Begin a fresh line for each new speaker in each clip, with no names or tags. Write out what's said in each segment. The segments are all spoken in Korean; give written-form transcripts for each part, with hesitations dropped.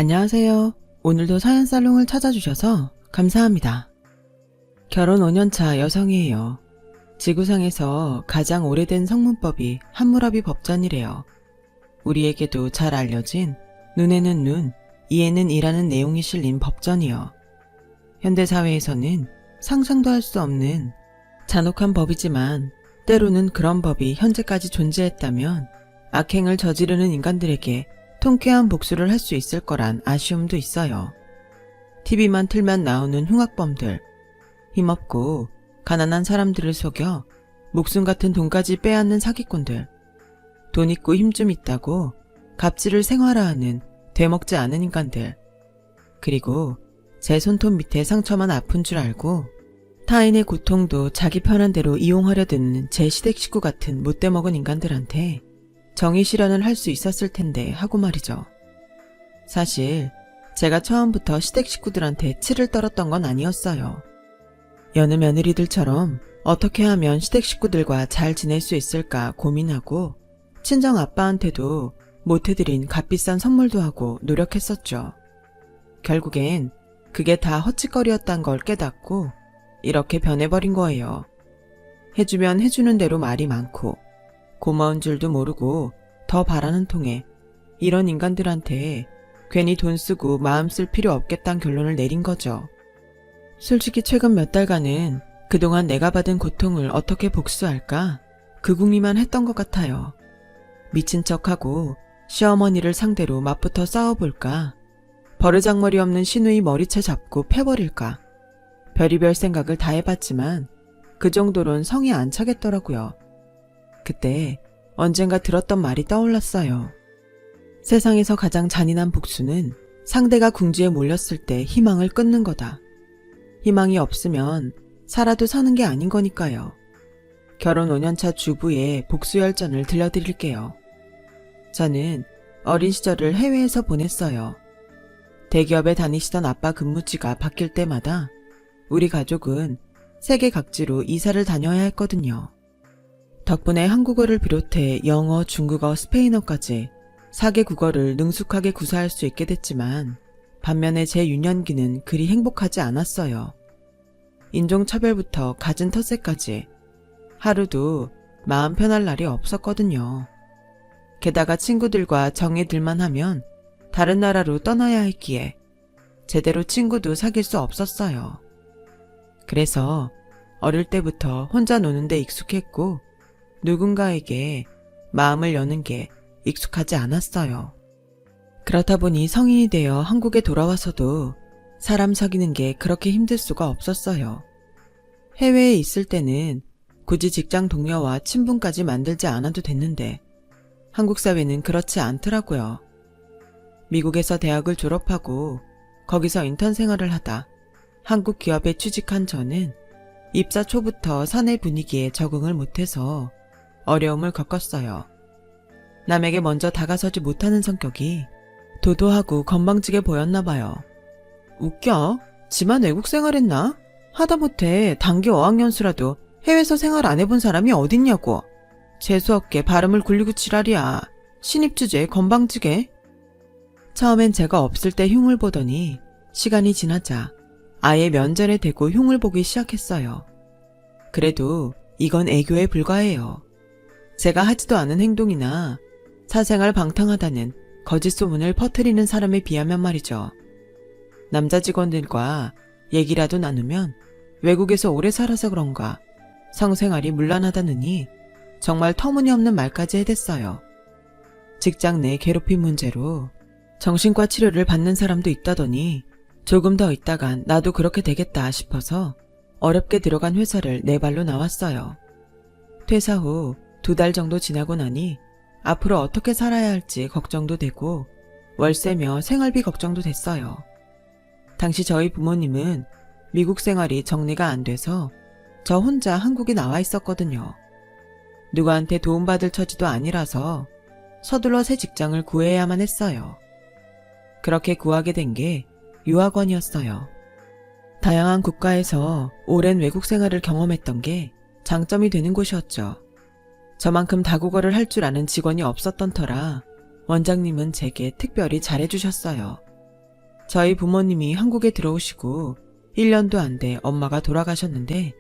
안녕하세요. 오늘도 사연살롱을 찾아주셔서 감사합니다. 결혼 5년차 여성이에요. 지구상에서 가장 오래된 성문법이 함무라비 법전이래요. 우리에게도 잘 알려진 눈에는 눈, 이에는 이라는 내용이 실린 법전이요. 현대사회에서는 상상도 할 수 없는 잔혹한 법이지만 때로는 그런 법이 현재까지 존재했다면 악행을 저지르는 인간들에게 통쾌한 복수를 할 수 있을 거란 아쉬움도 있어요. TV만 틀면 나오는 흉악범들, 힘없고 가난한 사람들을 속여 목숨 같은 돈까지 빼앗는 사기꾼들, 돈 있고 힘 좀 있다고 갑질을 생활화하는 되먹지 않은 인간들, 그리고 제 손톱 밑에 상처만 아픈 줄 알고 타인의 고통도 자기 편한 대로 이용하려 드는 제 시댁 식구 같은 못돼 먹은 인간들한테 정의 실현을 할 수 있었을 텐데 하고 말이죠. 사실 제가 처음부터 시댁 식구들한테 치를 떨었던 건 아니었어요. 여느 며느리들처럼 어떻게 하면 시댁 식구들과 잘 지낼 수 있을까 고민하고 친정 아빠한테도 못해드린 값비싼 선물도 하고 노력했었죠. 결국엔 그게 다 헛짓거리였단 걸 깨닫고 이렇게 변해버린 거예요. 해주면 해주는 대로 말이 많고 고마운 줄도 모르고 더 바라는 통에 이런 인간들한테 괜히 돈 쓰고 마음 쓸 필요 없겠다는 결론을 내린 거죠. 솔직히 최근 몇 달간은 그동안 내가 받은 고통을 어떻게 복수할까 그 궁리만 했던 것 같아요. 미친 척하고 시어머니를 상대로 맞붙어 싸워볼까, 버르장머리 없는 시누이 머리채 잡고 패버릴까, 별의별 생각을 다 해봤지만 그 정도론 성이 안 차겠더라고요. 그때 언젠가 들었던 말이 떠올랐어요. 세상에서 가장 잔인한 복수는 상대가 궁지에 몰렸을 때 희망을 끊는 거다. 희망이 없으면 살아도 사는 게 아닌 거니까요. 결혼 5년차 주부의 복수 열전을 들려드릴게요. 저는 어린 시절을 해외에서 보냈어요. 대기업에 다니시던 아빠 근무지가 바뀔 때마다 우리 가족은 세계 각지로 이사를 다녀야 했거든요. 덕분에 한국어를 비롯해 영어, 중국어, 스페인어까지 4개 국어를 능숙하게 구사할 수 있게 됐지만 반면에 제 유년기는 그리 행복하지 않았어요. 인종차별부터 갖은 텃세까지 하루도 마음 편할 날이 없었거든요. 게다가 친구들과 정이 들만 하면 다른 나라로 떠나야 했기에 제대로 친구도 사귈 수 없었어요. 그래서 어릴 때부터 혼자 노는데 익숙했고 누군가에게 마음을 여는 게 익숙하지 않았어요. 그렇다 보니 성인이 되어 한국에 돌아와서도 사람 사귀는 게 그렇게 힘들 수가 없었어요. 해외에 있을 때는 굳이 직장 동료와 친분까지 만들지 않아도 됐는데 한국 사회는 그렇지 않더라고요. 미국에서 대학을 졸업하고 거기서 인턴 생활을 하다 한국 기업에 취직한 저는 입사 초부터 사내 분위기에 적응을 못해서 어려움을 겪었어요. 남에게 먼저 다가서지 못하는 성격이 도도하고 건방지게 보였나 봐요. 웃겨? 지만 외국 생활했나? 하다못해 단기 어학연수라도 해외에서 생활 안 해본 사람이 어딨냐고. 재수없게 발음을 굴리고 지랄이야. 신입주제에 건방지게. 처음엔 제가 없을 때 흉을 보더니 시간이 지나자 아예 면전에 대고 흉을 보기 시작했어요. 그래도 이건 애교에 불과해요. 제가 하지도 않은 행동이나 사생활 방탕하다는 거짓 소문을 퍼뜨리는 사람에 비하면 말이죠. 남자 직원들과 얘기라도 나누면 외국에서 오래 살아서 그런가 성생활이 문란하다느니 정말 터무니없는 말까지 해댔어요. 직장 내 괴롭힘 문제로 정신과 치료를 받는 사람도 있다더니 조금 더 있다간 나도 그렇게 되겠다 싶어서 어렵게 들어간 회사를 내 발로 나왔어요. 퇴사 후 2달 정도 지나고 나니 앞으로 어떻게 살아야 할지 걱정도 되고 월세며 생활비 걱정도 됐어요. 당시 저희 부모님은 미국 생활이 정리가 안 돼서 저 혼자 한국에 나와 있었거든요. 누구한테 도움받을 처지도 아니라서 서둘러 새 직장을 구해야만 했어요. 그렇게 구하게 된 게 유학원이었어요. 다양한 국가에서 오랜 외국 생활을 경험했던 게 장점이 되는 곳이었죠. 저만큼 다국어를 할 줄 아는 직원이 없었던 터라 원장님은 제게 특별히 잘해주셨어요. 저희 부모님이 한국에 들어오시고 1년도 안 돼 엄마가 돌아가셨는데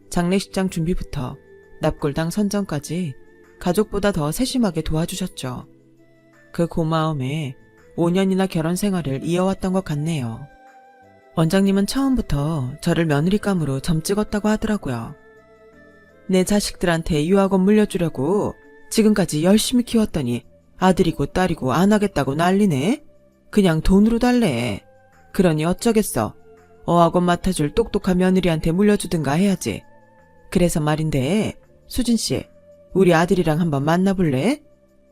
장례식장 준비부터 납골당 선정까지 가족보다 더 세심하게 도와주셨죠. 그 고마움에 5년이나 결혼 생활을 이어왔던 것 같네요. 원장님은 처음부터 저를 며느리감으로 점 찍었다고 하더라고요. 내 자식들한테 유학원 물려주려고 지금까지 열심히 키웠더니 아들이고 딸이고 안 하겠다고 난리네? 그냥 돈으로 달래. 그러니 어쩌겠어. 어학원 맡아줄 똑똑한 며느리한테 물려주든가 해야지. 그래서 말인데 수진씨, 우리 아들이랑 한번 만나볼래?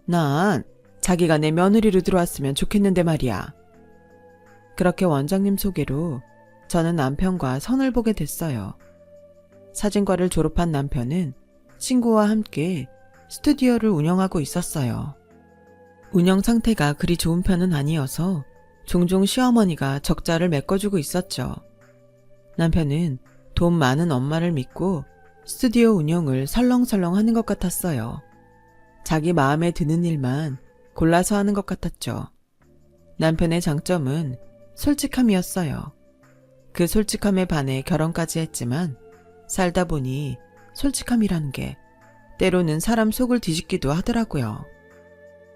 난 자기가 내 며느리로 들어왔으면 좋겠는데 말이야. 그렇게 원장님 소개로 저는 남편과 선을 보게 됐어요. 사진과를 졸업한 남편은 친구와 함께 스튜디오를 운영하고 있었어요. 운영 상태가 그리 좋은 편은 아니어서 종종 시어머니가 적자를 메꿔주고 있었죠. 남편은 돈 많은 엄마를 믿고 스튜디오 운영을 설렁설렁 하는 것 같았어요. 자기 마음에 드는 일만 골라서 하는 것 같았죠. 남편의 장점은 솔직함이었어요. 그 솔직함에 반해 결혼까지 했지만 살다 보니 솔직함이라는 게 때로는 사람 속을 뒤집기도 하더라고요.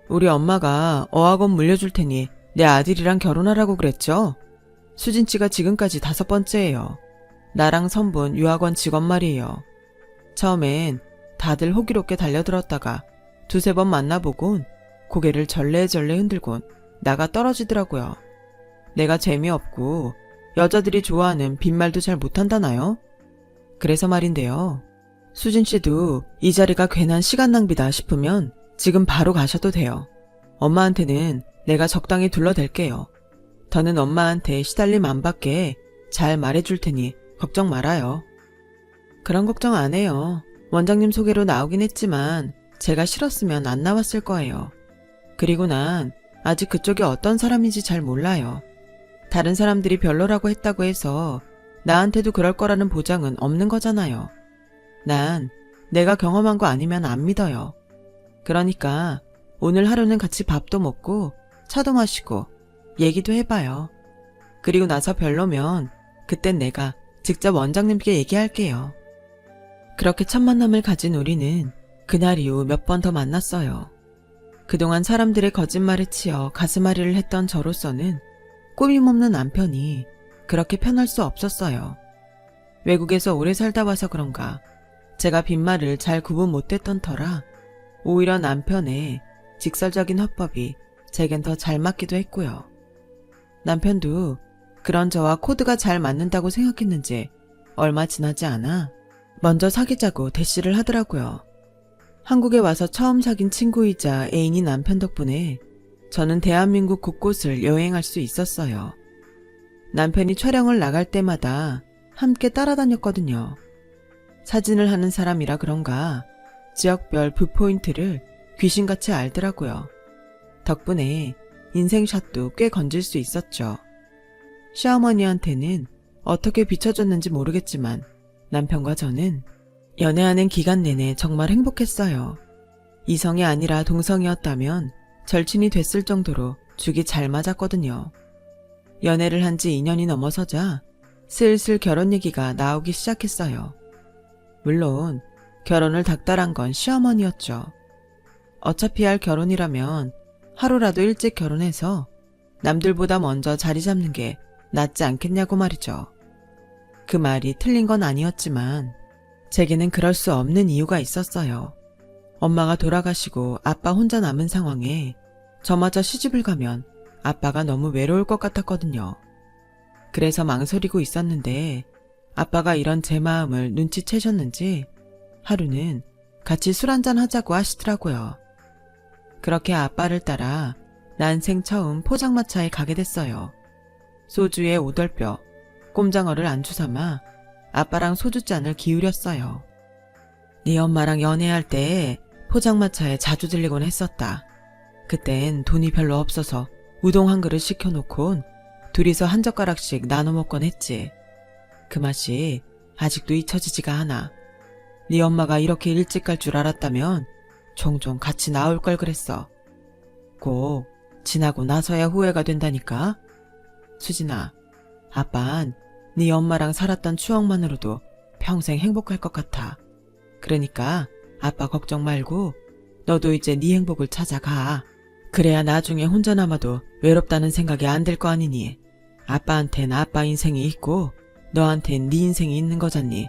우리 엄마가 어학원 물려줄 테니 내 아들이랑 결혼하라고 그랬죠? 수진씨가 지금까지 5번째예요. 나랑 선본 유학원 직원 말이에요. 처음엔 다들 호기롭게 달려들었다가 2-3번 만나보곤 고개를 절레절레 흔들곤 나가 떨어지더라고요. 내가 재미없고 여자들이 좋아하는 빈말도 잘 못한다나요? 그래서 말인데요. 수진씨도 이 자리가 괜한 시간 낭비다 싶으면 지금 바로 가셔도 돼요. 엄마한테는 내가 적당히 둘러댈게요. 더는 엄마한테 시달림 안 받게 잘 말해줄 테니 걱정 말아요. 그런 걱정 안 해요. 원장님 소개로 나오긴 했지만 제가 싫었으면 안 나왔을 거예요. 그리고 난 아직 그쪽이 어떤 사람인지 잘 몰라요. 다른 사람들이 별로라고 했다고 해서 나한테도 그럴 거라는 보장은 없는 거잖아요. 난 내가 경험한 거 아니면 안 믿어요. 그러니까 오늘 하루는 같이 밥도 먹고 차도 마시고 얘기도 해봐요. 그리고 나서 별로면 그땐 내가 직접 원장님께 얘기할게요. 그렇게 첫 만남을 가진 우리는 그날 이후 몇 번 더 만났어요. 그동안 사람들의 거짓말에 치여 가슴앓이를 했던 저로서는 꾸밈없는 남편이 그렇게 편할 수 없었어요. 외국에서 오래 살다 와서 그런가 제가 빈말을 잘 구분 못했던 터라 오히려 남편의 직설적인 화법이 제겐 더 잘 맞기도 했고요. 남편도 그런 저와 코드가 잘 맞는다고 생각했는지 얼마 지나지 않아 먼저 사귀자고 대시를 하더라고요. 한국에 와서 처음 사귄 친구이자 애인인 남편 덕분에 저는 대한민국 곳곳을 여행할 수 있었어요. 남편이 촬영을 나갈 때마다 함께 따라다녔거든요. 사진을 하는 사람이라 그런가 지역별 뷰포인트를 귀신같이 알더라고요. 덕분에 인생샷도 꽤 건질 수 있었죠. 시어머니한테는 어떻게 비춰줬는지 모르겠지만 남편과 저는 연애하는 기간 내내 정말 행복했어요. 이성이 아니라 동성이었다면 절친이 됐을 정도로 죽이 잘 맞았거든요. 연애를 한 지 2년이 넘어서자 슬슬 결혼 얘기가 나오기 시작했어요. 물론 결혼을 닥달한 건 시어머니였죠. 어차피 할 결혼이라면 하루라도 일찍 결혼해서 남들보다 먼저 자리 잡는 게 낫지 않겠냐고 말이죠. 그 말이 틀린 건 아니었지만 제게는 그럴 수 없는 이유가 있었어요. 엄마가 돌아가시고 아빠 혼자 남은 상황에 저마저 시집을 가면 아빠가 너무 외로울 것 같았거든요. 그래서 망설이고 있었는데 아빠가 이런 제 마음을 눈치채셨는지 하루는 같이 술 한잔 하자고 하시더라고요. 그렇게 아빠를 따라 난생 처음 포장마차에 가게 됐어요. 소주에 오돌뼈, 꼼장어를 안주 삼아 아빠랑 소주잔을 기울였어요. 네 엄마랑 연애할 때 포장마차에 자주 들리곤 했었다. 그땐 돈이 별로 없어서 우동 한 그릇 시켜놓곤 둘이서 한 젓가락씩 나눠 먹곤 했지. 그 맛이 아직도 잊혀지지가 않아. 네 엄마가 이렇게 일찍 갈 줄 알았다면 종종 같이 나올 걸 그랬어. 꼭 지나고 나서야 후회가 된다니까. 수진아, 아빤 네 엄마랑 살았던 추억만으로도 평생 행복할 것 같아. 그러니까 아빠 걱정 말고 너도 이제 네 행복을 찾아가. 그래야 나중에 혼자 남아도 외롭다는 생각이 안 들 거 아니니. 아빠한텐 아빠 인생이 있고 너한텐 네 인생이 있는 거잖니.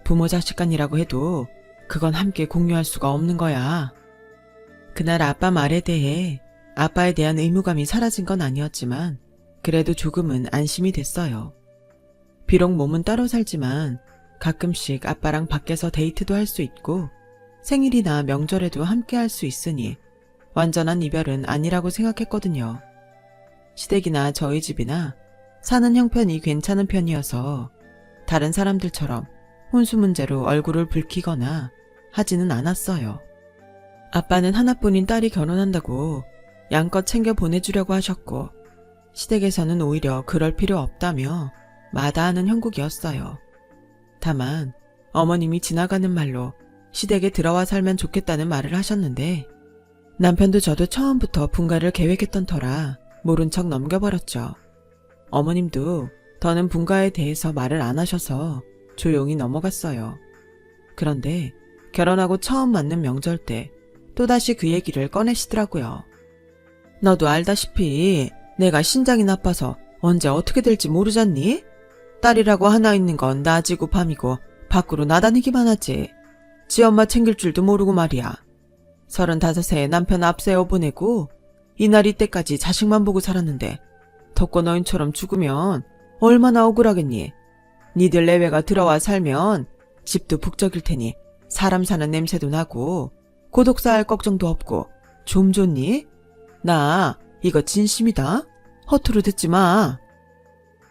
부모 자식간이라고 해도 그건 함께 공유할 수가 없는 거야. 그날 아빠 말에 대해 아빠에 대한 의무감이 사라진 건 아니었지만 그래도 조금은 안심이 됐어요. 비록 몸은 따로 살지만 가끔씩 아빠랑 밖에서 데이트도 할 수 있고 생일이나 명절에도 함께 할 수 있으니 완전한 이별은 아니라고 생각했거든요. 시댁이나 저희 집이나 사는 형편이 괜찮은 편이어서 다른 사람들처럼 혼수 문제로 얼굴을 붉히거나 하지는 않았어요. 아빠는 하나뿐인 딸이 결혼한다고 양껏 챙겨 보내주려고 하셨고 시댁에서는 오히려 그럴 필요 없다며 마다하는 형국이었어요. 다만 어머님이 지나가는 말로 시댁에 들어와 살면 좋겠다는 말을 하셨는데 남편도 저도 처음부터 분가를 계획했던 터라 모른 척 넘겨버렸죠. 어머님도 더는 분가에 대해서 말을 안 하셔서 조용히 넘어갔어요. 그런데 결혼하고 처음 맞는 명절 때 또다시 그 얘기를 꺼내시더라고요. 너도 알다시피 내가 신장이 나빠서 언제 어떻게 될지 모르잖니? 딸이라고 하나 있는 건 낮이고 밤이고 밖으로 나다니기만 하지. 지 엄마 챙길 줄도 모르고 말이야. 35세 남편 앞세워 보내고 이날 이때까지 자식만 보고 살았는데 덕고 너인처럼 죽으면 얼마나 억울하겠니? 니들 내외가 들어와 살면 집도 북적일 테니 사람 사는 냄새도 나고 고독사 할 걱정도 없고 좀 좋니? 나 이거 진심이다. 허투루 듣지 마.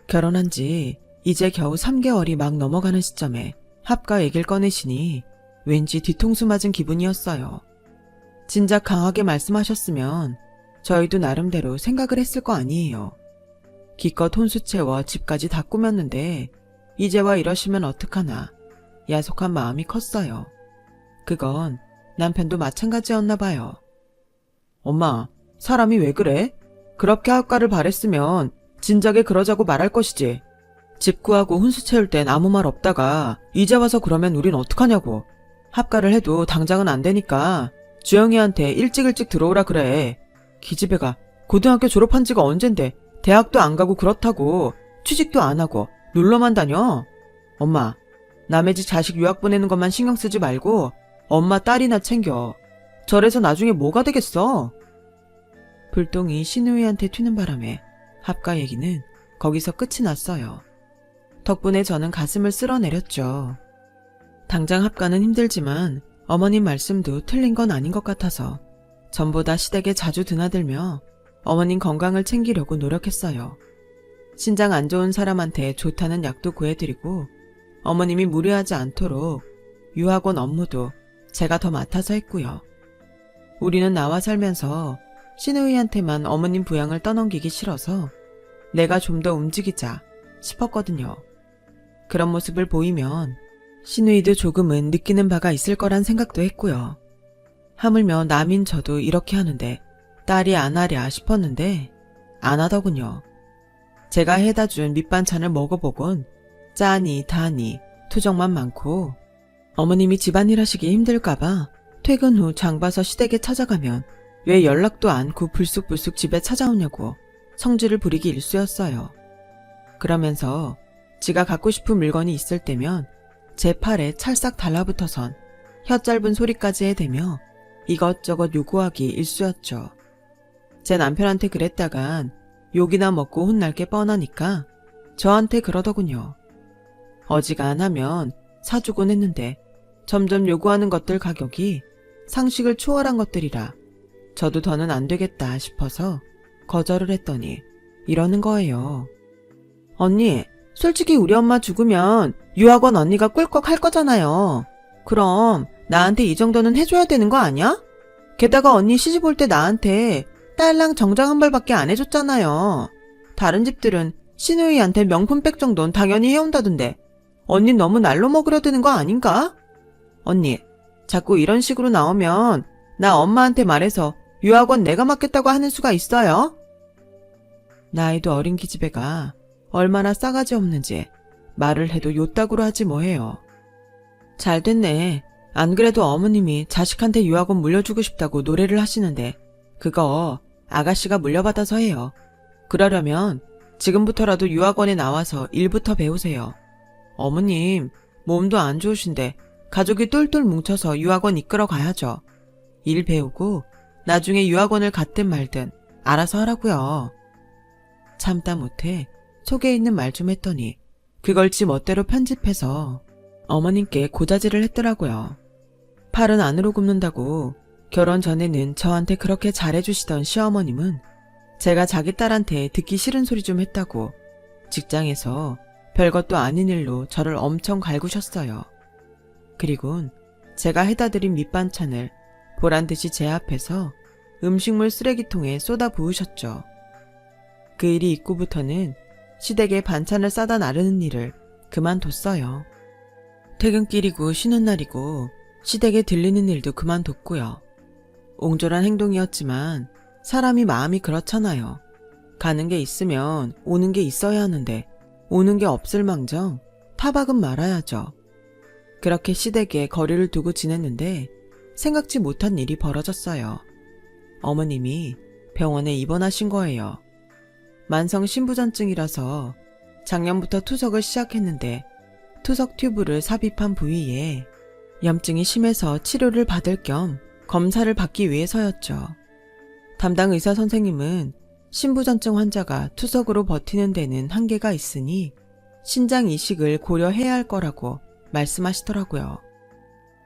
결혼한 지 이제 겨우 3개월이 막 넘어가는 시점에 합가 얘기를 꺼내시니 왠지 뒤통수 맞은 기분이었어요. 진작 강하게 말씀하셨으면 저희도 나름대로 생각을 했을 거 아니에요. 기껏 혼수 채워 집까지 다 꾸몄는데 이제와 이러시면 어떡하나 야속한 마음이 컸어요. 그건 남편도 마찬가지였나 봐요. 엄마, 사람이 왜 그래? 그렇게 합가를 바랬으면 진작에 그러자고 말할 것이지. 집 구하고 혼수 채울 땐 아무 말 없다가 이제 와서 그러면 우린 어떡하냐고. 합가를 해도 당장은 안 되니까 주영이한테 일찍 들어오라 그래. 기집애가 고등학교 졸업한 지가 언젠데 대학도 안 가고 그렇다고 취직도 안 하고 놀러만 다녀. 엄마, 남의 집 자식 유학 보내는 것만 신경 쓰지 말고 엄마 딸이나 챙겨. 저래서 나중에 뭐가 되겠어? 불똥이 신우이한테 튀는 바람에 합가 얘기는 거기서 끝이 났어요. 덕분에 저는 가슴을 쓸어내렸죠. 당장 합가는 힘들지만 어머님 말씀도 틀린 건 아닌 것 같아서 전보다 시댁에 자주 드나들며 어머님 건강을 챙기려고 노력했어요. 신장 안 좋은 사람한테 좋다는 약도 구해드리고 어머님이 무리하지 않도록 유학원 업무도 제가 더 맡아서 했고요. 우리는 나와 살면서 신우이한테만 어머님 부양을 떠넘기기 싫어서 내가 좀 더 움직이자 싶었거든요. 그런 모습을 보이면 신우이도 조금은 느끼는 바가 있을 거란 생각도 했고요. 하물며 남인 저도 이렇게 하는데 딸이 안 하랴 싶었는데 안 하더군요. 제가 해다 준 밑반찬을 먹어보곤 짜니 다니 투정만 많고 어머님이 집안일 하시기 힘들까봐 퇴근 후 장 봐서 시댁에 찾아가면 왜 연락도 않고 불쑥불쑥 집에 찾아오냐고 성질을 부리기 일쑤였어요. 그러면서 지가 갖고 싶은 물건이 있을 때면 제 팔에 찰싹 달라붙어선 혀 짧은 소리까지 해대며 이것저것 요구하기 일쑤였죠. 제 남편한테 그랬다간 욕이나 먹고 혼날 게 뻔하니까 저한테 그러더군요. 어지간하면 사주곤 했는데 점점 요구하는 것들 가격이 상식을 초월한 것들이라 저도 더는 안 되겠다 싶어서 거절을 했더니 이러는 거예요. 언니, 솔직히 우리 엄마 죽으면 유학원 언니가 꿀꺽 할 거잖아요. 그럼 나한테 이 정도는 해줘야 되는 거 아니야? 게다가 언니 시집 올 때 나한테 딸랑 정장 한 벌밖에 안 해줬잖아요. 다른 집들은 시누이한테 명품백 정도는 당연히 해온다던데 언니 너무 날로 먹으려 드는 거 아닌가? 언니, 자꾸 이런 식으로 나오면 나 엄마한테 말해서 유학원 내가 맡겠다고 하는 수가 있어요? 나이도 어린 기집애가 얼마나 싸가지 없는지 말을 해도 요따구로 하지 뭐해요. 잘 됐네. 안 그래도 어머님이 자식한테 유학원 물려주고 싶다고 노래를 하시는데 그거 아가씨가 물려받아서 해요. 그러려면 지금부터라도 유학원에 나와서 일부터 배우세요. 어머님 몸도 안 좋으신데 가족이 똘똘 뭉쳐서 유학원 이끌어 가야죠. 일 배우고 나중에 유학원을 갔든 말든 알아서 하라고요. 참다 못해 속에 있는 말 좀 했더니 그걸 지 멋대로 편집해서 어머님께 고자질을 했더라고요. 팔은 안으로 굽는다고 결혼 전에는 저한테 그렇게 잘해주시던 시어머님은 제가 자기 딸한테 듣기 싫은 소리 좀 했다고 직장에서 별것도 아닌 일로 저를 엄청 갈구셨어요. 그리곤 제가 해다 드린 밑반찬을 보란듯이 제 앞에서 음식물 쓰레기통에 쏟아 부으셨죠. 그 일이 있고부터는 시댁에 반찬을 싸다 나르는 일을 그만뒀어요. 퇴근길이고 쉬는 날이고 시댁에 들리는 일도 그만뒀고요. 옹졸한 행동이었지만 사람이 마음이 그렇잖아요. 가는 게 있으면 오는 게 있어야 하는데 오는 게 없을 망정 타박은 말아야죠. 그렇게 시댁에 거리를 두고 지냈는데 생각지 못한 일이 벌어졌어요. 어머님이 병원에 입원하신 거예요. 만성 신부전증이라서 작년부터 투석을 시작했는데 투석 튜브를 삽입한 부위에 염증이 심해서 치료를 받을 겸 검사를 받기 위해서였죠. 담당 의사 선생님은 신부전증 환자가 투석으로 버티는 데는 한계가 있으니 신장 이식을 고려해야 할 거라고 말씀하시더라고요.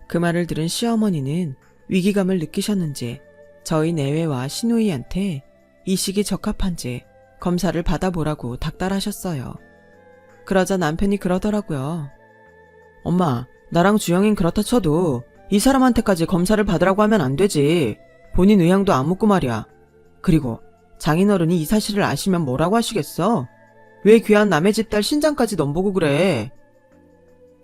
그 말을 들은 시어머니는 위기감을 느끼셨는지 저희 내외와 시누이한테 이식이 적합한지 검사를 받아보라고 닥달하셨어요. 그러자 남편이 그러더라고요. 엄마, 나랑 주영인 그렇다 쳐도 이 사람한테까지 검사를 받으라고 하면 안 되지. 본인 의향도 안 묻고 말이야. 그리고 장인어른이 이 사실을 아시면 뭐라고 하시겠어? 왜 귀한 남의 집 딸 신장까지 넘보고 그래?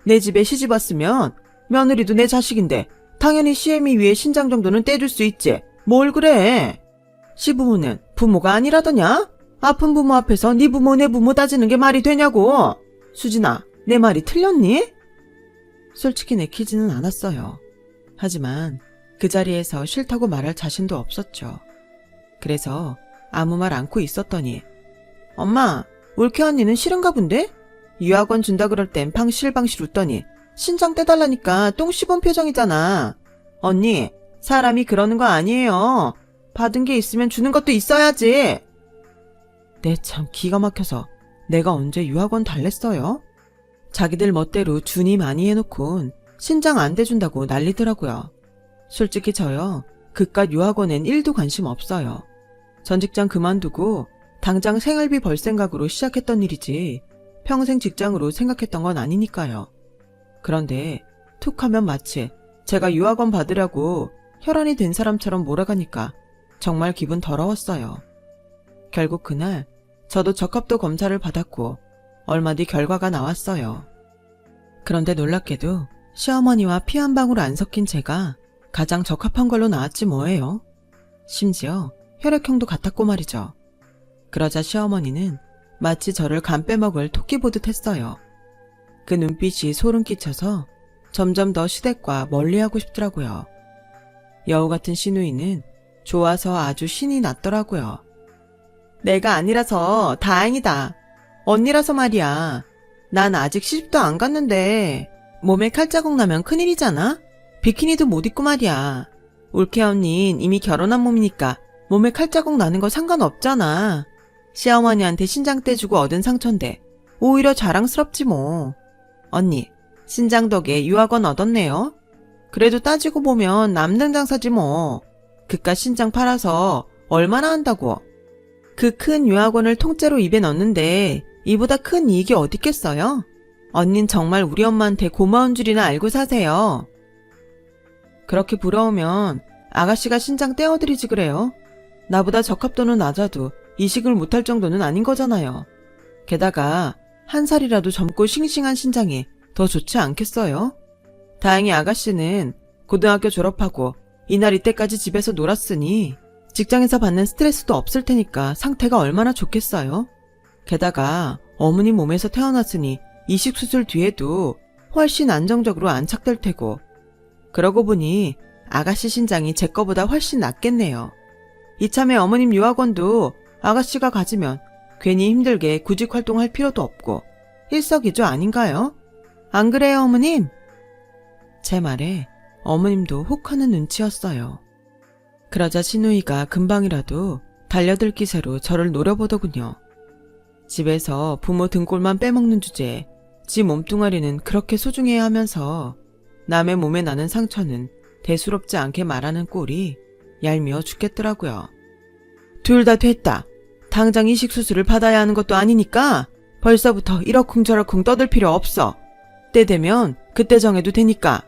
내 집에 시집 왔으면 며느리도 내 자식인데 당연히 시애미 위에 신장 정도는 떼줄 수 있지. 뭘 그래? 시부모는 부모가 아니라더냐? 아픈 부모 앞에서 네 부모 내 부모 따지는 게 말이 되냐고. 수진아, 내 말이 틀렸니? 솔직히 내키지는 않았어요. 하지만 그 자리에서 싫다고 말할 자신도 없었죠. 그래서 아무 말 않고 있었더니 엄마, 올케 언니는 싫은가 본데? 유학원 준다 그럴 땐 방실방실 웃더니 신장 떼달라니까 똥 씹은 표정이잖아. 언니, 사람이 그러는 거 아니에요. 받은 게 있으면 주는 것도 있어야지. 내 참 기가 막혀서 내가 언제 유학원 달랬어요? 자기들 멋대로 준이 많이 해놓곤 신장 안 대준다고 난리더라고요. 솔직히 저요, 그깟 유학원엔 1도 관심 없어요. 전 직장 그만두고 당장 생활비 벌 생각으로 시작했던 일이지 평생 직장으로 생각했던 건 아니니까요. 그런데 툭 하면 마치 제가 유학원 받으려고 혈안이 된 사람처럼 몰아가니까 정말 기분 더러웠어요. 결국 그날 저도 적합도 검사를 받았고 얼마 뒤 결과가 나왔어요. 그런데 놀랍게도 시어머니와 피 한 방울 안 섞인 제가 가장 적합한 걸로 나왔지 뭐예요. 심지어 혈액형도 같았고 말이죠. 그러자 시어머니는 마치 저를 간 빼먹을 토끼 보듯 했어요. 그 눈빛이 소름 끼쳐서 점점 더 시댁과 멀리하고 싶더라고요. 여우 같은 시누이는 좋아서 아주 신이 났더라고요. 내가 아니라서 다행이다. 언니라서 말이야. 난 아직 시집도 안 갔는데 몸에 칼자국 나면 큰일이잖아? 비키니도 못 입고 말이야. 올케 언닌 이미 결혼한 몸이니까 몸에 칼자국 나는 거 상관없잖아. 시어머니한테 신장 떼주고 얻은 상처인데 오히려 자랑스럽지 뭐. 언니, 신장 덕에 유학원 얻었네요. 그래도 따지고 보면 남는 장사지 뭐. 그깟 신장 팔아서 얼마나 한다고. 그 큰 유학원을 통째로 입에 넣는데 이보다 큰 이익이 어딨겠어요? 언닌 정말 우리 엄마한테 고마운 줄이나 알고 사세요. 그렇게 부러우면 아가씨가 신장 떼어드리지 그래요. 나보다 적합도는 낮아도 이식을 못할 정도는 아닌 거잖아요. 게다가 한 살이라도 젊고 싱싱한 신장이 더 좋지 않겠어요? 다행히 아가씨는 고등학교 졸업하고 이날 이때까지 집에서 놀았으니 직장에서 받는 스트레스도 없을 테니까 상태가 얼마나 좋겠어요? 게다가 어머니 몸에서 태어났으니 이식수술 뒤에도 훨씬 안정적으로 안착될 테고, 그러고 보니 아가씨 신장이 제 거보다 훨씬 낫겠네요. 이참에 어머님 유학원도 아가씨가 가지면 괜히 힘들게 구직 활동할 필요도 없고 일석이조 아닌가요? 안 그래요, 어머님? 제 말에 어머님도 혹하는 눈치였어요. 그러자 시누이가 금방이라도 달려들 기세로 저를 노려보더군요. 집에서 부모 등골만 빼먹는 주제에 지 몸뚱아리는 그렇게 소중해야 하면서 남의 몸에 나는 상처는 대수롭지 않게 말하는 꼴이 얄미워 죽겠더라고요. 둘 다 됐다. 당장 이식수술을 받아야 하는 것도 아니니까 벌써부터 이러쿵저러쿵 떠들 필요 없어. 때 되면 그때 정해도 되니까.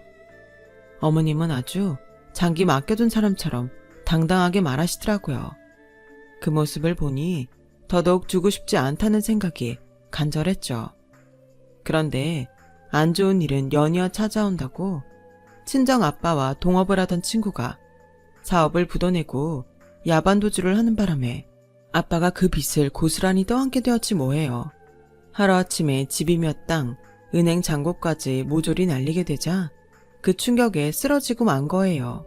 어머님은 아주 장기 맡겨둔 사람처럼 당당하게 말하시더라고요. 그 모습을 보니 더더욱 주고 싶지 않다는 생각이 간절했죠. 그런데 안 좋은 일은 연이어 찾아온다고 친정 아빠와 동업을 하던 친구가 사업을 부도내고 야반도주를 하는 바람에 아빠가 그 빚을 고스란히 떠안게 되었지 뭐예요. 하루아침에 집이며 땅, 은행 잔고까지 모조리 날리게 되자 그 충격에 쓰러지고 만 거예요.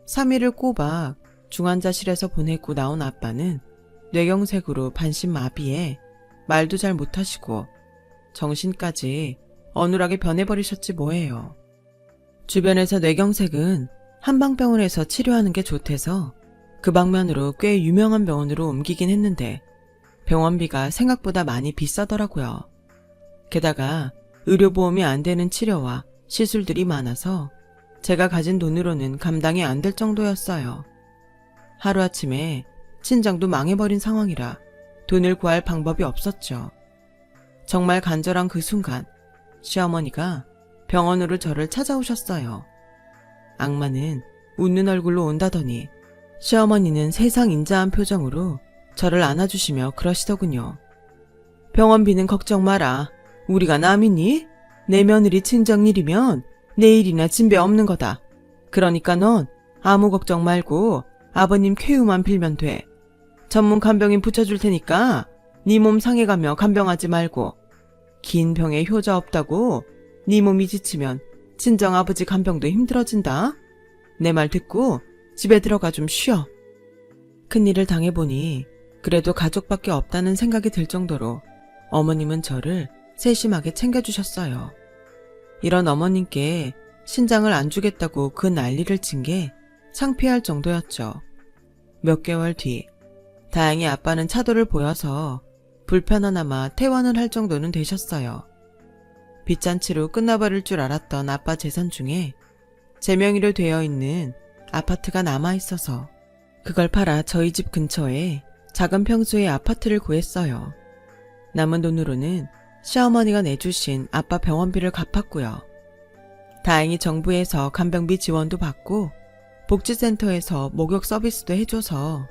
3일을 꼬박 중환자실에서 보내고 나온 아빠는 뇌경색으로 반신마비에 말도 잘 못하시고 정신까지 어눌하게 변해버리셨지 뭐예요. 주변에서 뇌경색은 한방병원에서 치료하는 게 좋대서 그 방면으로 꽤 유명한 병원으로 옮기긴 했는데 병원비가 생각보다 많이 비싸더라고요. 게다가 의료보험이 안 되는 치료와 시술들이 많아서 제가 가진 돈으로는 감당이 안 될 정도였어요. 하루아침에 친정도 망해버린 상황이라 돈을 구할 방법이 없었죠. 정말 간절한 그 순간 시어머니가 병원으로 저를 찾아오셨어요. 악마는 웃는 얼굴로 온다더니 시어머니는 세상 인자한 표정으로 저를 안아주시며 그러시더군요. 병원비는 걱정 마라. 우리가 남이니? 내 며느리 친정일이면 내일이나 진배 없는 거다. 그러니까 넌 아무 걱정 말고 아버님 쾌유만 빌면 돼. 전문 간병인 붙여줄 테니까 네 몸 상해가며 간병하지 말고, 긴 병에 효자 없다고 네 몸이 지치면 친정아버지 간병도 힘들어진다. 내 말 듣고 집에 들어가 좀 쉬어. 큰일을 당해보니 그래도 가족밖에 없다는 생각이 들 정도로 어머님은 저를 세심하게 챙겨주셨어요. 이런 어머님께 신장을 안 주겠다고 그 난리를 친 게 창피할 정도였죠. 몇 개월 뒤 다행히 아빠는 차도를 보여서 불편하나마 퇴원을 할 정도는 되셨어요. 빚잔치로 끝나버릴 줄 알았던 아빠 재산 중에 제 명의로 되어 있는 아파트가 남아있어서 그걸 팔아 저희 집 근처에 작은 평수의 아파트를 구했어요. 남은 돈으로는 시어머니가 내주신 아빠 병원비를 갚았고요. 다행히 정부에서 간병비 지원도 받고 복지센터에서 목욕 서비스도 해줘서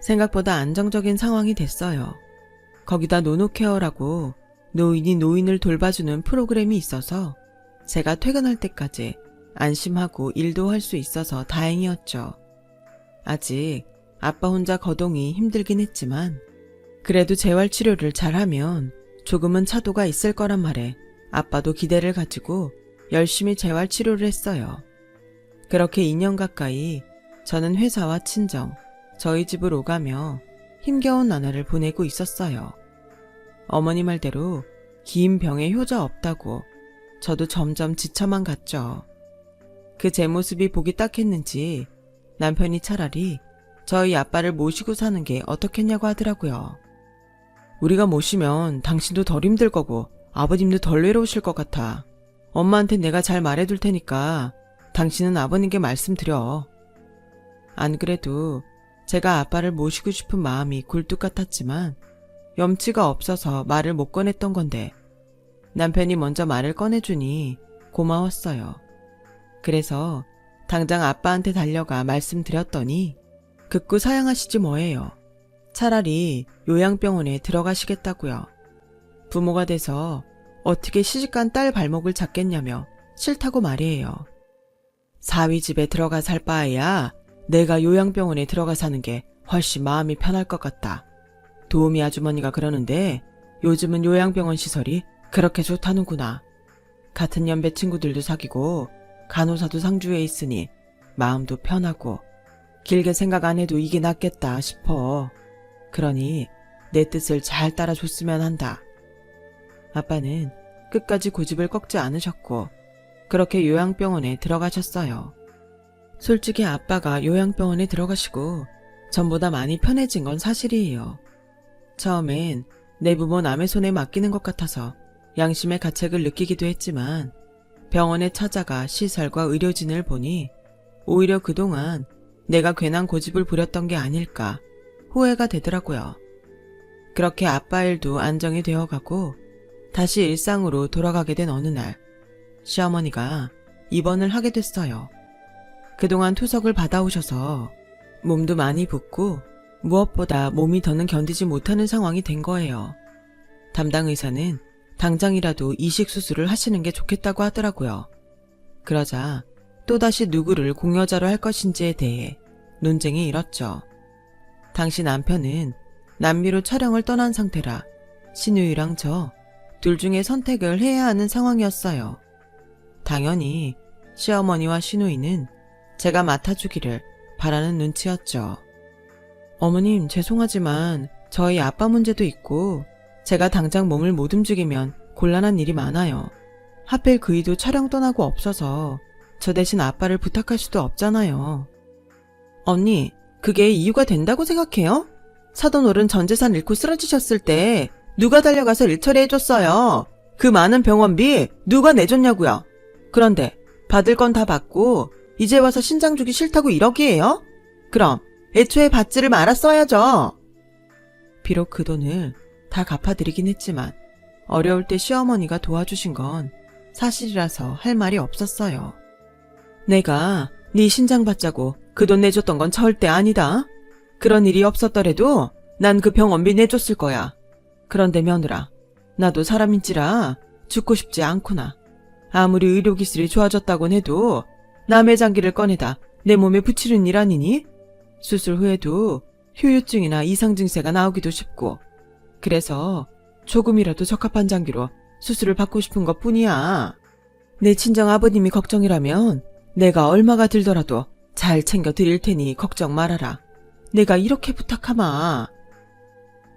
생각보다 안정적인 상황이 됐어요. 거기다 노노케어라고 노인이 노인을 돌봐주는 프로그램이 있어서 제가 퇴근할 때까지 안심하고 일도 할 수 있어서 다행이었죠. 아직 아빠 혼자 거동이 힘들긴 했지만 그래도 재활치료를 잘하면 조금은 차도가 있을 거란 말에 아빠도 기대를 가지고 열심히 재활치료를 했어요. 그렇게 2년 가까이 저는 회사와 친정, 저희 집을 오가며 힘겨운 나날을 보내고 있었어요. 어머니 말대로 긴 병에 효자 없다고 저도 점점 지쳐만 갔죠. 그 제 모습이 보기 딱했는지 남편이 차라리 저희 아빠를 모시고 사는 게 어떻겠냐고 하더라고요. 우리가 모시면 당신도 덜 힘들 거고 아버님도 덜 외로우실 것 같아. 엄마한테 내가 잘 말해둘 테니까 당신은 아버님께 말씀드려. 안 그래도 제가 아빠를 모시고 싶은 마음이 굴뚝 같았지만 염치가 없어서 말을 못 꺼냈던 건데 남편이 먼저 말을 꺼내주니 고마웠어요. 그래서 당장 아빠한테 달려가 말씀드렸더니 극구 사양하시지 뭐예요. 차라리 요양병원에 들어가시겠다고요. 부모가 돼서 어떻게 시집간 딸 발목을 잡겠냐며 싫다고 말이에요. 사위 집에 들어가 살 바에야 내가 요양병원에 들어가 사는 게 훨씬 마음이 편할 것 같다. 도우미 아주머니가 그러는데 요즘은 요양병원 시설이 그렇게 좋다는구나. 같은 연배 친구들도 사귀고 간호사도 상주해 있으니 마음도 편하고 길게 생각 안 해도 이게 낫겠다 싶어. 그러니 내 뜻을 잘 따라줬으면 한다. 아빠는 끝까지 고집을 꺾지 않으셨고 그렇게 요양병원에 들어가셨어요. 솔직히 아빠가 요양병원에 들어가시고 전보다 많이 편해진 건 사실이에요. 처음엔 내 부모 남의 손에 맡기는 것 같아서 양심의 가책을 느끼기도 했지만 병원에 찾아가 시설과 의료진을 보니 오히려 그동안 내가 괜한 고집을 부렸던 게 아닐까 후회가 되더라고요. 그렇게 아빠 일도 안정이 되어가고 다시 일상으로 돌아가게 된 어느 날 시어머니가 입원을 하게 됐어요. 그동안 투석을 받아오셔서 몸도 많이 붓고 무엇보다 몸이 더는 견디지 못하는 상황이 된 거예요. 담당 의사는 당장이라도 이식 수술을 하시는 게 좋겠다고 하더라고요. 그러자 또다시 누구를 공여자로 할 것인지에 대해 논쟁이 일었죠. 당시 남편은 남미로 촬영을 떠난 상태라 신우이랑 저 둘 중에 선택을 해야 하는 상황이었어요. 당연히 시어머니와 신우이는 제가 맡아주기를 바라는 눈치였죠. 어머님, 죄송하지만 저희 아빠 문제도 있고 제가 당장 몸을 못 움직이면 곤란한 일이 많아요. 하필 그이도 촬영 떠나고 없어서 저 대신 아빠를 부탁할 수도 없잖아요. 언니, 그게 이유가 된다고 생각해요? 사돈어른 전 재산 잃고 쓰러지셨을 때 누가 달려가서 일 처리해줬어요. 그 많은 병원비 누가 내줬냐고요. 그런데 받을 건 다 받고 이제 와서 신장 주기 싫다고 이러기에요? 그럼 애초에 받지를 말았어야죠. 비록 그 돈을 다 갚아드리긴 했지만 어려울 때 시어머니가 도와주신 건 사실이라서 할 말이 없었어요. 내가 네 신장 받자고 그 돈 내줬던 건 절대 아니다. 그런 일이 없었더라도 난 그 병원비 내줬을 거야. 그런데 며느라, 나도 사람인지라 죽고 싶지 않구나. 아무리 의료기술이 좋아졌다곤 해도 남의 장기를 꺼내다 내 몸에 붙이는 일 아니니? 수술 후에도 후유증이나 이상 증세가 나오기도 쉽고 그래서 조금이라도 적합한 장기로 수술을 받고 싶은 것 뿐이야. 내 친정 아버님이 걱정이라면 내가 얼마가 들더라도 잘 챙겨 드릴 테니 걱정 말아라. 내가 이렇게 부탁하마.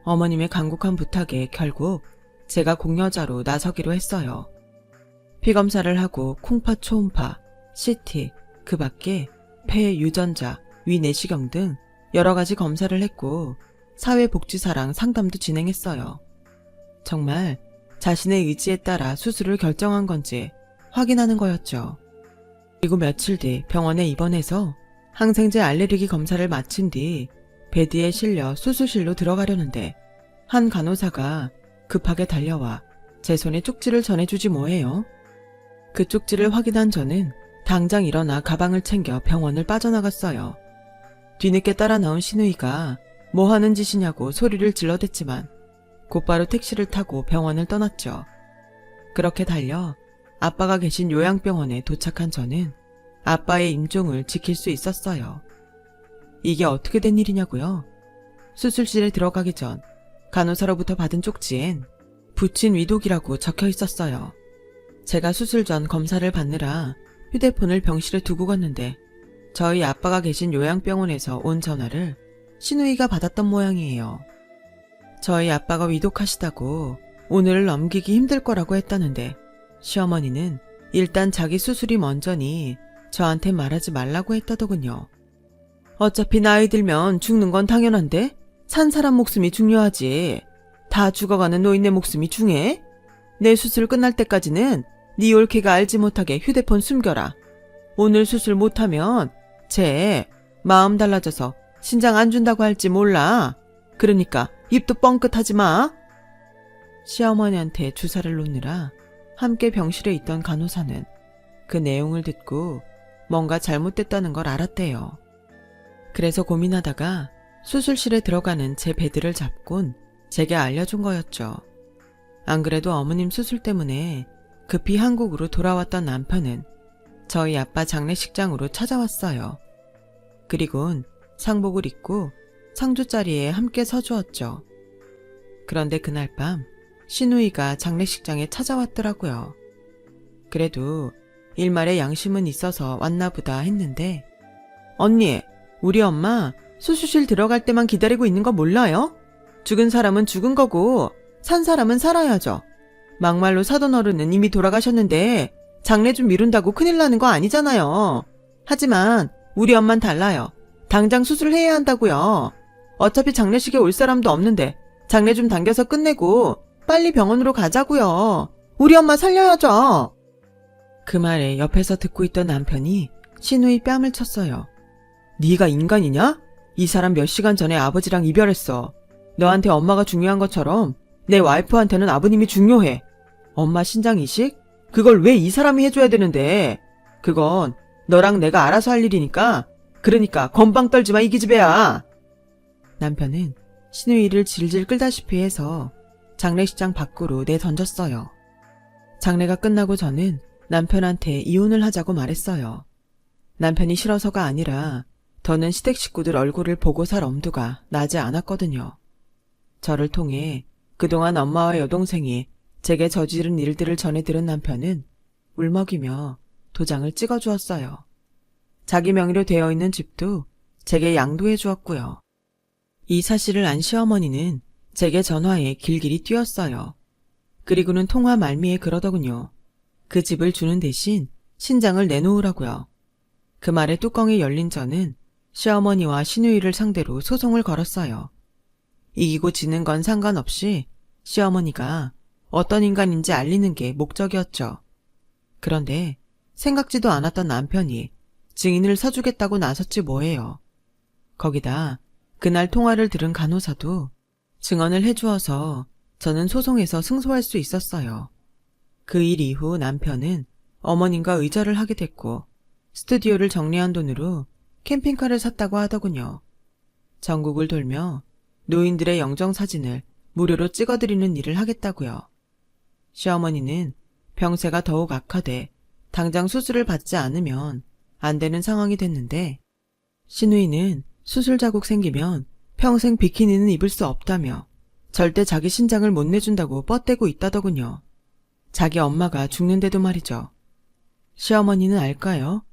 어머님의 간곡한 부탁에 결국 제가 공여자로 나서기로 했어요. 피검사를 하고 콩파, 초음파, CT, 그 밖에 폐, 유전자, 위 내시경 등 여러 가지 검사를 했고 사회복지사랑 상담도 진행했어요. 정말 자신의 의지에 따라 수술을 결정한 건지 확인하는 거였죠. 그리고 며칠 뒤 병원에 입원해서 항생제 알레르기 검사를 마친 뒤 베드에 실려 수술실로 들어가려는데 한 간호사가 급하게 달려와 제 손에 쪽지를 전해주지 뭐해요. 그 쪽지를 확인한 저는 당장 일어나 가방을 챙겨 병원을 빠져나갔어요. 뒤늦게 따라 나온 신우이가 뭐 하는 짓이냐고 소리를 질러댔지만 곧바로 택시를 타고 병원을 떠났죠. 그렇게 달려 아빠가 계신 요양병원에 도착한 저는 아빠의 임종을 지킬 수 있었어요. 이게 어떻게 된 일이냐고요? 수술실에 들어가기 전 간호사로부터 받은 쪽지엔 부친 위독이라고 적혀 있었어요. 제가 수술 전 검사를 받느라 휴대폰을 병실에 두고 갔는데 저희 아빠가 계신 요양병원에서 온 전화를 신우이가 받았던 모양이에요. 저희 아빠가 위독하시다고 오늘을 넘기기 힘들 거라고 했다는데 시어머니는 일단 자기 수술이 먼저니 저한테 말하지 말라고 했다더군요. 어차피 나이 들면 죽는 건 당연한데 산 사람 목숨이 중요하지. 다 죽어가는 노인네 목숨이 중해? 내 수술 끝날 때까지는 네 올케가 알지 못하게 휴대폰 숨겨라. 오늘 수술 못하면 쟤 마음 달라져서 신장 안 준다고 할지 몰라. 그러니까 입도 뻥끗하지 마. 시어머니한테 주사를 놓느라 함께 병실에 있던 간호사는 그 내용을 듣고 뭔가 잘못됐다는 걸 알았대요. 그래서 고민하다가 수술실에 들어가는 제 베드를 잡곤 제게 알려준 거였죠. 안 그래도 어머님 수술 때문에 급히 한국으로 돌아왔던 남편은 저희 아빠 장례식장으로 찾아왔어요. 그리곤 상복을 입고 상주 자리에 함께 서주었죠. 그런데 그날 밤 신우이가 장례식장에 찾아왔더라고요. 그래도 일말의 양심은 있어서 왔나 보다 했는데, 언니, 우리 엄마 수술실 들어갈 때만 기다리고 있는 거 몰라요? 죽은 사람은 죽은 거고 산 사람은 살아야죠. 막말로 사돈 어른은 이미 돌아가셨는데 장례 좀 미룬다고 큰일 나는 거 아니잖아요. 하지만 우리 엄만 달라요. 당장 수술해야 한다고요. 어차피 장례식에 올 사람도 없는데 장례 좀 당겨서 끝내고 빨리 병원으로 가자고요. 우리 엄마 살려야죠. 그 말에 옆에서 듣고 있던 남편이 신우이 뺨을 쳤어요. 네가 인간이냐? 이 사람 몇 시간 전에 아버지랑 이별했어. 너한테 엄마가 중요한 것처럼 내 와이프한테는 아버님이 중요해. 엄마 신장 이식? 그걸 왜 이 사람이 해줘야 되는데. 그건 너랑 내가 알아서 할 일이니까. 그러니까 건방 떨지마 이 기집애야. 남편은 신우이를 질질 끌다시피 해서 장례식장 밖으로 내던졌어요. 장례가 끝나고 저는 남편한테 이혼을 하자고 말했어요. 남편이 싫어서가 아니라 더는 시댁 식구들 얼굴을 보고 살 엄두가 나지 않았거든요. 저를 통해 그동안 엄마와 여동생이 제게 저지른 일들을 전해 들은 남편은 울먹이며 도장을 찍어주었어요. 자기 명의로 되어 있는 집도 제게 양도해 주었고요. 이 사실을 안 시어머니는 제게 전화에 길길이 뛰었어요. 그리고는 통화 말미에 그러더군요. 그 집을 주는 대신 신장을 내놓으라고요. 그 말에 뚜껑이 열린 저는 시어머니와 시누이를 상대로 소송을 걸었어요. 이기고 지는 건 상관없이 시어머니가 어떤 인간인지 알리는 게 목적이었죠. 그런데 생각지도 않았던 남편이 증인을 서주겠다고 나섰지 뭐예요. 거기다 그날 통화를 들은 간호사도 증언을 해주어서 저는 소송에서 승소할 수 있었어요. 그 일 이후 남편은 어머님과 의절을 하게 됐고 스튜디오를 정리한 돈으로 캠핑카를 샀다고 하더군요. 전국을 돌며 노인들의 영정사진을 무료로 찍어드리는 일을 하겠다고요. 시어머니는 병세가 더욱 악화돼 당장 수술을 받지 않으면 안 되는 상황이 됐는데 신우이는 수술 자국 생기면 평생 비키니는 입을 수 없다며 절대 자기 신장을 못 내준다고 뻗대고 있다더군요. 자기 엄마가 죽는데도 말이죠. 시어머니는 알까요?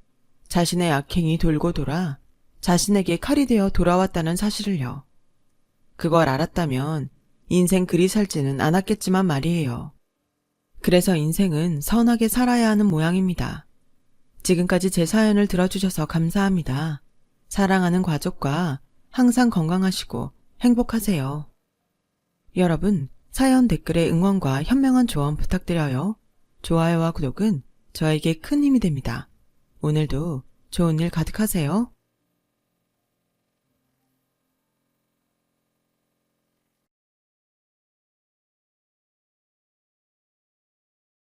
자신의 악행이 돌고 돌아 자신에게 칼이 되어 돌아왔다는 사실을요. 그걸 알았다면 인생 그리 살지는 않았겠지만 말이에요. 그래서 인생은 선하게 살아야 하는 모양입니다. 지금까지 제 사연을 들어주셔서 감사합니다. 사랑하는 가족과 항상 건강하시고 행복하세요. 여러분, 사연 댓글에 응원과 현명한 조언 부탁드려요. 좋아요와 구독은 저에게 큰 힘이 됩니다. 오늘도 좋은 일 가득하세요.